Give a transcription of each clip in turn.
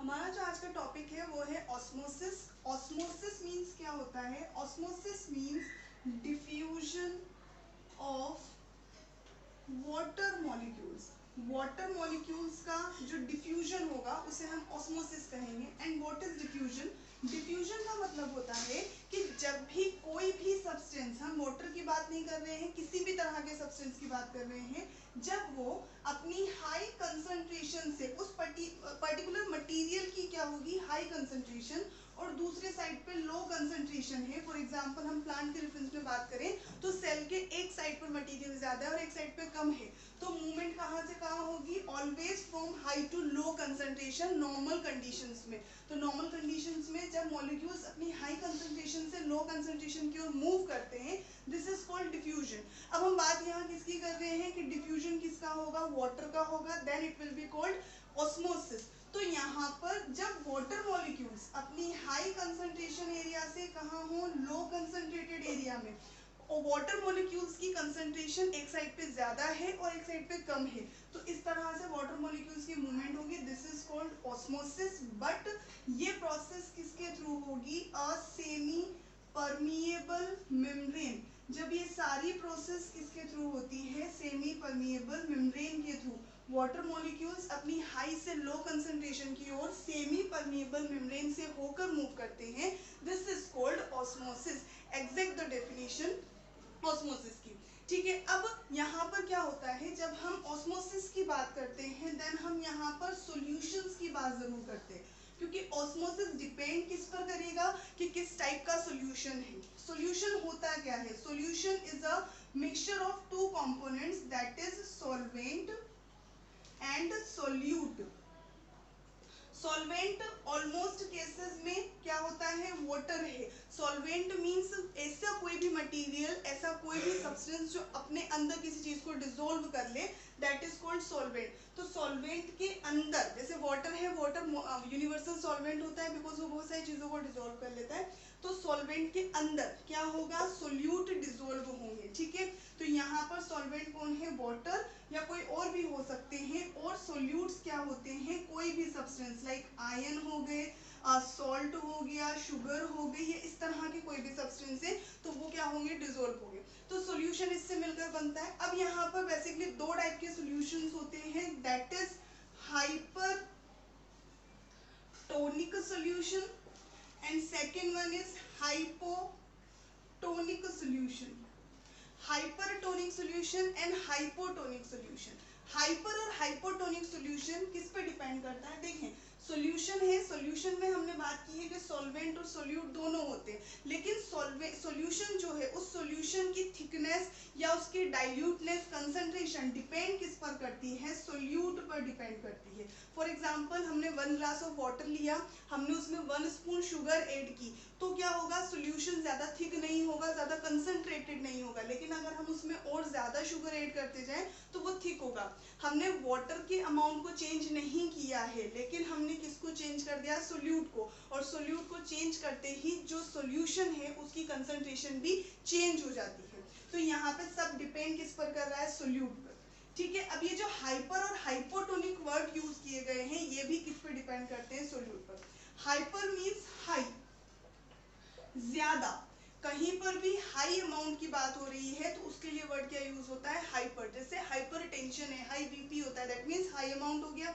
हमारा जो आज का टॉपिक है वो है ऑस्मोसिस। ऑस्मोसिस मीन्स क्या होता है? Osmosis means diffusion of water molecules. Water molecules का जो डिफ्यूजन होगा उसे हम ऑस्मोसिस कहेंगे। And what is diffusion? Diffusion का मतलब होता है कि जब भी कोई भी सब्सटेंस, हम वाटर की बात नहीं कर रहे हैं, किसी भी तरह के सब्सटेंस की बात कर रहे हैं, जब वो अपनी हाई कंसंट्रेशन से उस पर्टिकुलर मटेरियल की क्या होगी, हाई कंसंट्रेशन, और दूसरे साइड पे लो कंसंट्रेशन है। फॉर एग्जांपल हम प्लांट के रेफरेंस में बात करें तो सेल के एक साइड पर मटेरियल ज्यादा है और एक साइड पे कम है, तो मूवमेंट कहाँ से कहाँ होगी? Always from high to low concentration normal conditions में। तो नॉर्मल कंडीशंस में जब मॉलिक्यूल्स अपनी हाई कंसंट्रेशन से लो कंसंट्रेशन की ओर मूव करते हैं, दिस इज कॉल्ड डिफ्यूजन। अब हम बात यहाँ किसकी कर रहे हैं कि डिफ्यूजन किसका होगा? वाटर का होगा। Then it will be called osmosis. तो यहाँ पर जब वाटर मॉलिक्यूल्स अपनी हाई कंसंट्रेशन एरिया से कहाँ हो? लो कंसंट्रेटेड एरिया में, और वाटर मॉलिक्यूल्स की कंसंट्रेशन एक साइड पे ज्यादा है और एक साइड पे कम है, तो इस तरह से वाटर मॉलिक्यूल्स की मूवमेंट होगी। This is called osmosis. But ये प्रोसेस किसके थ्रू होगी? A semi permeable membrane. जब ये सारी प्रोसेस किसके थ्रू होती है? सेमी परमिएबल मेम्ब्रेन के थ्रू। वाटर मॉलिक्यूल्स अपनी हाई से लो कंसंट्रेशन की ओर सेमी परमिएबल मेम्ब्रेन से होकर मूव करते हैं। This is called osmosis. Exact the definition osmosis की। ठीक है, अब यहाँ पर क्या होता है, जब हम ऑस्मोसिस की बात करते हैं देन हम यहाँ पर सॉल्यूशंस की बात जरूर करते हैं, क्योंकि ऑस्मोसिस डिपेंड किस पर करेगा कि किस टाइप का सॉल्यूशन है। सॉल्यूशन होता क्या है? Solution is a mixture of two components, that is solvent and solute. Solvent almost cases में क्या होता है? वाटर है। सॉल्वेंट मींस ऐसा कोई भी मटेरियल, ऐसा कोई भी सब्सटेंस जो अपने अंदर किसी चीज को डिसॉल्व कर ले, दैट इज कॉल्ड सॉल्वेंट। तो सॉल्वेंट के अंदर, जैसे वाटर है, वाटर यूनिवर्सल सॉल्वेंट होता है बिकॉज वो बहुत सारी चीजों को डिसॉल्व कर लेता है। तो सॉल्वेंट के अंदर क्या होगा? सोल्यूट डिसॉल्व होंगे। ठीक है, तो यहाँ पर सॉल्वेंट कौन है? वाटर या कोई और भी हो सकते हैं। और सोल्यूट्स क्या होते हैं? कोई भी सब्सटेंस लाइक आयन हो गए, सॉल्ट हो गया, शुगर हो गई, या इस तरह के कोई भी सब्सटेंस है तो वो क्या होंगे? डिसॉल्व होंगे। तो सॉल्यूशन इससे मिलकर बनता है। अब यहाँ पर बेसिकली दो टाइप के सॉल्यूशंस होते हैं, that is hypertonic solution and second one is hypotonic solution. Hypertonic solution and hypotonic solution. Hyper और हाइपोटोनिक सॉल्यूशन किस पे डिपेंड करता है? देखें, सॉल्यूशन है, सॉल्यूशन में हमने बात की है कि सॉल्वेंट और सोल्यूट दोनों होते हैं, लेकिन सॉल्यूशन जो है उस सॉल्यूशन की थिकनेस या उसकी डाइल्यूटनेस, कंसंट्रेशन डिपेंड किस पर करती है? सोल्यूट पर डिपेंड करती है। फॉर एग्जांपल हमने 1 ग्लास ऑफ वाटर लिया, हमने उसमें 1 स्पून शुगर ऐड की, तो क्या होगा? सॉल्यूशन ज्यादा थिक नहीं होगा, ज्यादा कंसंट्रेटेड नहीं होगा। लेकिन अगर हम उसमें और ज्यादा शुगर ऐड करते जाएं तो वो थिक होगा। हमने वाटर के अमाउंट को चेंज नहीं किया है, लेकिन हमने किसको चेंज कर दिया? सोल्यूट को। और सोल्यूट को चेंज करते ही जो सोल्यूशन है उसकी कंसंट्रेशन भी चेंज हो जाती है। तो यहाँ पे सब डिपेंड किस पर कर रहा है? सोल्यूट पर। ठीक है, अब ये जो हाइपर और हाइपोटोनिक वर्ड यूज किए गए हैं ये भी किस पे डिपेंड करते हैं? सोल्यूट पर। हाइपर मीन्स हाई, ज्यादा। कहीं पर भी हाई अमाउंट की बात हो रही है तो उसके लिए वर्ड क्या यूज होता है? हाइपर। जैसे हाइपर टेंशन है, हाई बीपी होता है, दैट मीन्स हाई अमाउंट हो गया,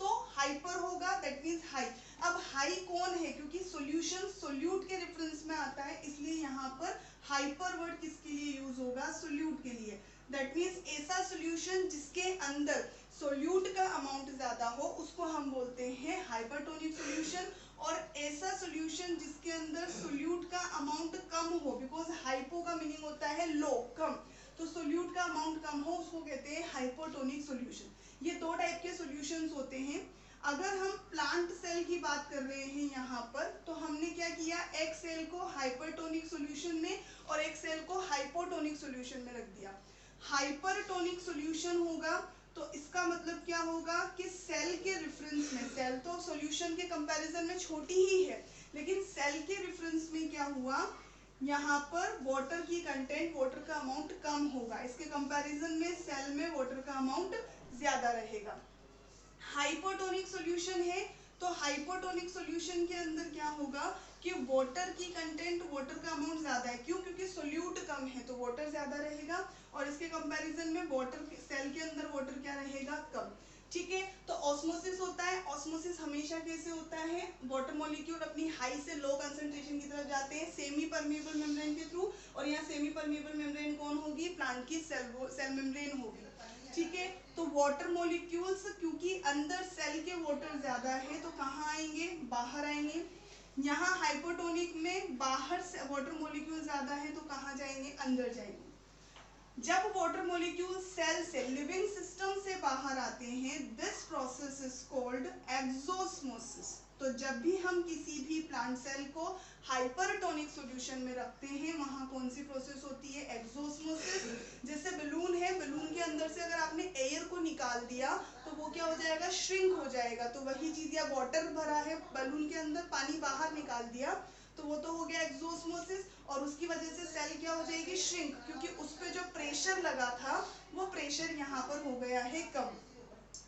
तो हाइपर होगा, दैट मीन्स हाई। अब हाई कौन है? क्योंकि सॉल्यूशन सोल्यूट के रेफरेंस में आता है, इसलिए यहाँ पर हाइपर वर्ड किसके लिए यूज होगा? सोल्यूट के लिए। दैट मीन्स ऐसा सॉल्यूशन जिसके अंदर सोल्यूट का अमाउंट ज्यादा हो उसको हम बोलते हैं हाइपरटोनिक सॉल्यूशन। और ऐसा सॉल्यूशन जिसके अंदर सोल्यूट का अमाउंट कम हो, बिकॉज हाइपो का मीनिंग होता है लो, कम, तो सोल्यूट का अमाउंट कम हो उसको कहते हैं हाइपोटोनिक सॉल्यूशन। ये दो टाइप के सॉल्यूशंस होते हैं। अगर हम प्लांट सेल की बात कर रहे हैं यहाँ पर, तो हमने क्या किया? एक सेल को हाइपरटोनिक सॉल्यूशन में और एक सेल को हाइपोटोनिक सॉल्यूशन में रख दिया। हाइपरटोनिक सॉल्यूशन होगा तो इसका मतलब क्या होगा कि सेल के रेफरेंस में, सेल तो सॉल्यूशन के कंपैरिजन में छोटी ही है, लेकिन सेल के रेफरेंस में क्या हुआ? यहाँ पर वाटर की कंटेंट, वाटर का अमाउंट कम होगा, इसके कंपैरिजन में सेल में वाटर का अमाउंट ज्यादा रहेगा। हाइपोटोनिक सॉल्यूशन है तो हाइपोटोनिक सॉल्यूशन के अंदर क्या होगा कि वाटर की कंटेंट, वाटर का अमाउंट ज्यादा है। क्यों? क्योंकि सोल्यूट कम है तो वाटर ज्यादा रहेगा, और इसके कंपैरिजन में वाटर सेल के अंदर वाटर क्या रहेगा? कम। ठीक है, तो ऑस्मोसिस होता है। ऑस्मोसिस हमेशा कैसे होता है? वाटर मॉलिक्यूल अपनी हाई से लो कंसंट्रेशन की तरफ जाते हैं सेमी परमिएबल मेम्ब्रेन के थ्रू, और यहाँ सेमी परमिएबल मेम्ब्रेन कौन होगी? प्लांट की सेल मेम्ब्रेन होगी। ठीक है, तो वाटर मॉलिक्यूल्स क्योंकि अंदर सेल के वाटर ज्यादा है तो कहाँ आएंगे? बाहर आएंगे। यहाँ हाइपोटोनिक में बाहर से वाटर मॉलिक्यूल ज्यादा है तो कहाँ जाएंगे? अंदर जाएंगे। जब वाटर मॉलिक्यूल सेल से, लिविंग सिस्टम से बाहर आते हैं, this process is called exosmosis. तो जब भी हम किसी भी प्लांट सेल को हाइपरटोनिक सॉल्यूशन में रखते हैं, वहां कौन सी प्रोसेस होती है? एक्सोस्मोसिस। जैसे बलून है, बलून के अंदर से अगर आपने एयर को निकाल दिया तो वो क्या हो जाएगा? श्रिंक हो जाएगा। तो वही चीज, या वाटर भरा है बलून के अंदर, पानी बाहर निकाल दिया तो वो तो हो गया एक्सोस्मोसिस, और उसकी वजह से सेल क्या हो जाएगी? श्रिंक, क्योंकि उस पे जो प्रेशर लगा था वो प्रेशर यहाँ पर हो गया है कम।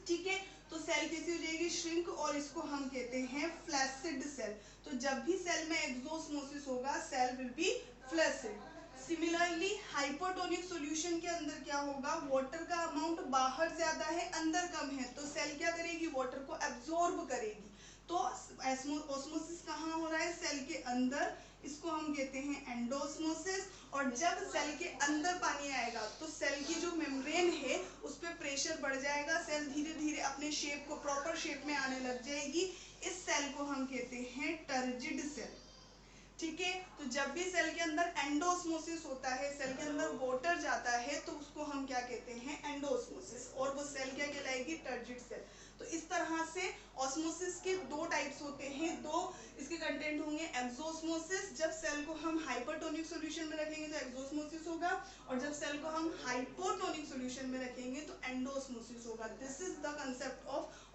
ठीक है, तो सेल कैसी हो जाएगी? श्रिंक, और इसको हम कहते हैं फ्लैसिड सेल। तो जब भी सेल में एक्सोस्मोसिस होगा, cell will be flaccid. Similarly hypotonic solution के अंदर क्या होगा? वाटर का अमाउंट बाहर ज्यादा है, अंदर कम है, तो सेल क्या करेगी? वाटर को एब्जॉर्ब करेगी। तो ऑस्मोसिस कहाँ हो रहा है? सेल के अंदर, इसको हम कहते हैं एंडोस्मोसिस। और जब सेल के अंदर पानी आएगा तो सेल की जो मेम्ब्रेन है उस पर प्रेशर बढ़ जाएगा, सेल धीरे धीरे अपने शेप को, प्रॉपर शेप में आने लग जाएगी। इस सेल को हम कहते हैं टर्जिड सेल। ठीक है, तो जब भी सेल के अंदर एंडोस्मोसिस होता है, सेल के अंदर वाटर जाता है, तो उसको हम क्या कहते हैं? एंडोस्मोसिस, और वो सेल क्या कहलाएगी? Turgid cell. तो इस तरह से ऑस्मोसिस के दो टाइप्स होते हैं, दो इसके कंटेंट होंगे। एक्सोस्मोसिस, जब सेल को हम हाइपरटोनिक सॉल्यूशन में रखेंगे तो एक्सोस्मोसिस होगा, और जब सेल को हम हाइपोटोनिक सॉल्यूशन में रखेंगे तो एंडोस्मोसिस होगा। This is the concept of